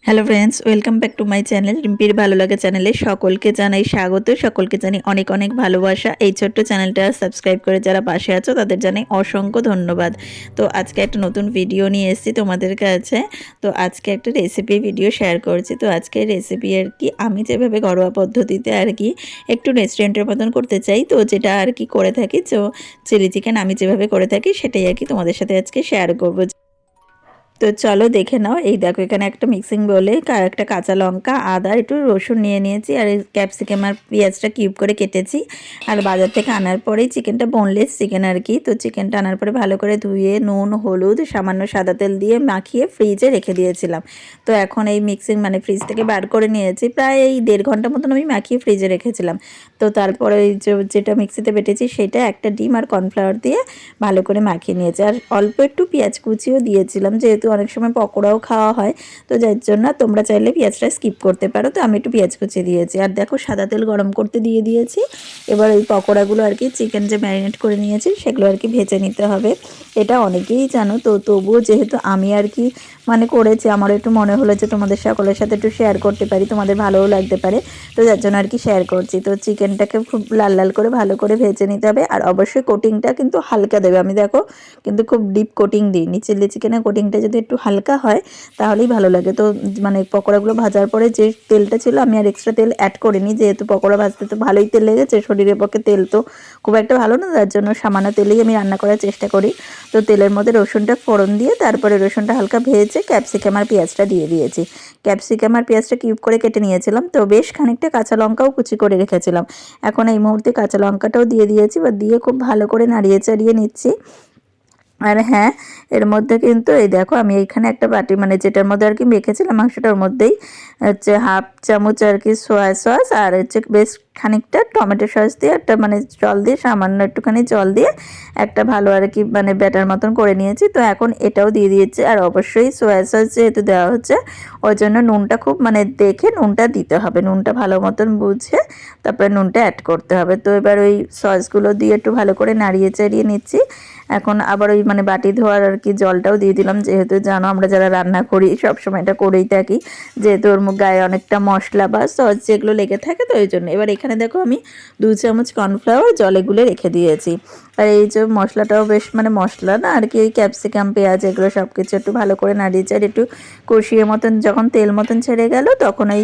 Hello friends, welcome back to my channel. রিম্পির ভালো লাগে চ্যানেলে সকলকে জানাই স্বাগত, সকলকে জানি অনেক অনেক ভালোবাসা। এই ছোট্ট চ্যানেলটা সাবস্ক্রাইব করে যারা পাশে আছো তাদের জানাই অসংখ্য ধন্যবাদ। তো আজকে একটা নতুন ভিডিও নিয়ে এসেছি তোমাদের কাছে। তো আজকে একটা রেসিপি ভিডিও শেয়ার করছি। তো আজকে রেসিপি আর কি আমি যেভাবে ঘরোয়া পদ্ধতিতে আর কি একটু রেস্টুরেন্টের মতন করতে চাই, তো যেটা আর কি করে থাকি, তো চিলি চিকেন আমি যেভাবে করে থাকি সেটাই আর কি তোমাদের সাথে আজকে শেয়ার করবো। তো চলো দেখে নাও। এই দেখো, এখানে একটা মিক্সিং বলে একটা কাঁচা লঙ্কা, আদা, একটু রসুন নিয়ে নিয়েছি, আর ক্যাপসিকাম আর পেঁয়াজটা কিউব করে কেটেছি। আর বাজার থেকে আনার পরেই চিকেনটা বোনলেস চিকেন আর কি, তো চিকেনটা আনার পরে ভালো করে ধুয়ে নুন, হলুদ, সামান্য সাদা তেল দিয়ে মাখিয়ে ফ্রিজে রেখে দিয়েছিলাম। তো এখন এই মিক্সিং ফ্রিজ থেকে বার করে নিয়েছি, প্রায় এই 1.5 ঘন্টা মতন আমি মাখিয়ে ফ্রিজে রেখেছিলাম। তো তারপরে যেটা মিক্সিতে বেটেছি সেটা একটা ডিম আর কর্নফ্লাওয়ার দিয়ে ভালো করে মাখিয়ে নিয়েছি, আর অল্প একটু পেঁয়াজ কুচিও দিয়েছিলাম, যেহেতু অনেক সময় পকোড়াও খাওয়া হয়, তো যার জন্য তোমরা চাইলে পেঁয়াজটা স্কিপ করতে পারো। তো আমি একটু পেঁয়াজ কুচি দিয়েছি, আর দেখো সাদা তেল গরম করতে দিয়ে দিয়েছি। এবার ওই পকোড়াগুলো আর কি চিকেন যে ম্যারিনেট করে নিয়েছি সেগুলো আর কি ভেজে নিতে হবে। এটা অনেকেই জানো, তো তবুও যেহেতু আমি আর কি করেছি, আমার একটু মনে হলো যে তোমাদের সকলের সাথে একটু শেয়ার করতে পারি, তোমাদের ভালোও লাগতে পারে, তো যার জন্য আর কি শেয়ার করছি। তো চিকেনটাকে খুব লাল লাল করে ভালো করে ভেজে নিতে হবে, আর অবশ্যই কোটিংটা কিন্তু হালকা দেবে। আমি দেখো কিন্তু খুব ডিপ কোটিং দিইনি, চিলি চিকেনের কোটিংটা যদি একটু হালকা হয় তাহলেই ভালো লাগে। তো পকোড়াগুলো ভাজার পরে যে তেলটা ছিল আমি আর এক্সট্রা তেল অ্যাড করিনি, যেহেতু পকোড়া ভাজতে তো ভালোই তেল লেগেছে, শরীরের পক্ষে তেল তো খুব একটা ভালো না, তার জন্য সামান্য তেলেই আমি রান্না করার চেষ্টা করি। তো তেলের মধ্যে রসুনটা ফোড়ন দিয়ে তারপরে রসুনটা হালকা ভেজে ক্যাপসিকাম আর পেঁয়াজটা দিয়ে দিয়েছি। ক্যাপসিকাম আর পেঁয়াজটা কিউব করে কেটে নিয়েছিলাম, তো বেশ খানিকটা কাঁচা লঙ্কাও কুচি করে রেখেছিলাম। এখন এই মুহূর্তে কাঁচা লঙ্কাটাও দিয়ে দিয়েছি, বা দিয়ে খুব ভালো করে নাড়িয়ে চাড়িয়ে নিচ্ছি। আর হ্যাঁ, এর মধ্যে কিন্তু এই দেখো আমি এইখানে একটা বাটি যেটার মধ্যে আর কি মেখেছিলাম মাংসটার মধ্যেই হচ্ছে 1/2 চামচ আর কি সয়া সস, আর হচ্ছে বেশ খানিকটা টমেটো সস দিয়ে একটা জল দিয়ে, সামান্য একটুখানি জল দিয়ে একটা ভালো আর কি ব্যাটার মতন করে নিয়েছি। তো এখন এটাও দিয়ে দিয়েছি, আর অবশ্যই সয়া সস যেহেতু দেওয়া হচ্ছে ওই জন্য নুনটা খুব দেখে নুনটা দিতে হবে, নুনটা ভালো মতন বুঝে তারপরে নুনটা অ্যাড করতে হবে। তো এবার ওই সসগুলো দিয়ে একটু ভালো করে নাড়িয়ে চাড়িয়ে নিচ্ছি। এখন আবার ওই বাটি ধোয়ার আর কি জলটাও দিয়ে দিলাম, যেহেতু জানো আমরা যারা রান্না করি সবসময় এটা করেই থাকি, যেহেতু ওর গায়ে অনেকটা মশলা বা সস যেগুলো লেগে থাকে, তো ওই জন্য। এবার এখানে দেখো আমি 2 চামচ কর্নফ্লাওয়ার জলে গুলে রেখে দিয়েছি। আর এই যে মশলাটাও বেশ মশলা না আর কি, এই ক্যাপসিকাম পেঁয়াজ এগুলো সব কিছু একটু ভালো করে নাড়িয়ে চাড়িয়ে একটু কষিয়ে মতন যখন তেল মতন ছেড়ে গেল, তখন এই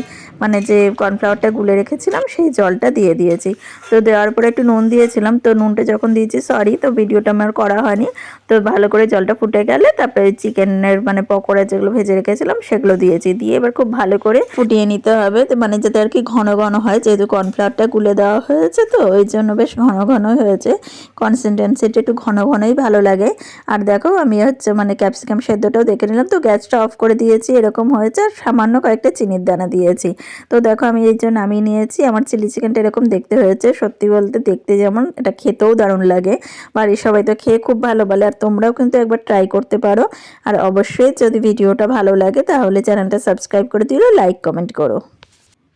যে কর্নফ্লাওয়ারটা গুলে রেখেছিলাম সেই জলটা দিয়ে দিয়েছি। তো দেওয়ার পরে একটু নুন দিয়েছিলাম, তো নুনটা যখন দিয়েছি সরি, তো ভিডিওটা আমার করা হয়নি। তো ভালো করে জলটা ফুটে গেলে তারপরে চিকেনের পকোড়া যেগুলো ভেজে রেখেছিলাম সেগুলো দিয়েছি, দিয়ে এবার খুব ভালো করে ফুটিয়ে নিতে হবে। তো যাতে আর কি ঘন ঘন হয়, যেহেতু কর্নফ্লাওয়ারটা গুলে দেওয়া হয়েছে, তো ওই জন্য বেশ ঘন ঘন হয়েছে, কনসিস্টেন্সিটা একটু ঘন ঘনই ভালো লাগে। আর দেখো আমি হচ্ছে ক্যাপসিকাম সেদ্ধটাও দেখে নিলাম, তো গ্যাসটা অফ করে দিয়েছি, এরকম হয়েছে, আর সামান্য কয়েকটা চিনির দানা দিয়েছি। তো দেখো আমি এই জন্য নামিয়ে নিয়েছি। আমার চিলি চিকেনটা এরকম দেখতে হয়েছে, সত্যি বলতে দেখতে যেমন, এটা খেতেও দারুণ লাগে, বাড়ির সবাই তো খেয়ে খুব ভালো বলে, আর তোমরাও কিন্তু একবার ট্রাই করতে পারো। আর অবশ্যই যদি ভিডিওটা ভালো লাগে তাহলে চ্যানেলটা সাবস্ক্রাইব করে দিও, লাইক কমেন্ট করো।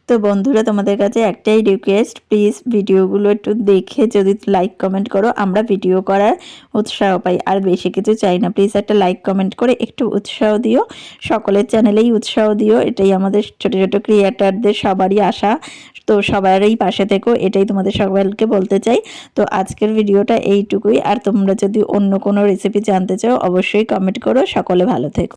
তো বন্ধুরা, তোমাদের কাছে একটাই রিকোয়েস্ট, প্লিজ ভিডিওগুলো একটু দেখে যদি লাইক কমেন্ট করো, আমরা ভিডিও করার উৎসাহ পাই, আর বেশি কিছু চাই না। প্লিজ একটা লাইক কমেন্ট করে একটু উৎসাহ দিও, সকলের চ্যানেলেই উৎসাহ দিও, এটাই আমাদের ছোট ছোট ক্রিয়েটারদের সবারই আশা। তো সবারই পাশে থেকো, এটাই তোমাদের সকলকে বলতে চাই। তো আজকের ভিডিওটা এইটুকুই, আর তোমরা যদি অন্য কোনো রেসিপি জানতে চাও অবশ্যই কমেন্ট করো। সকলে ভালো থেকো।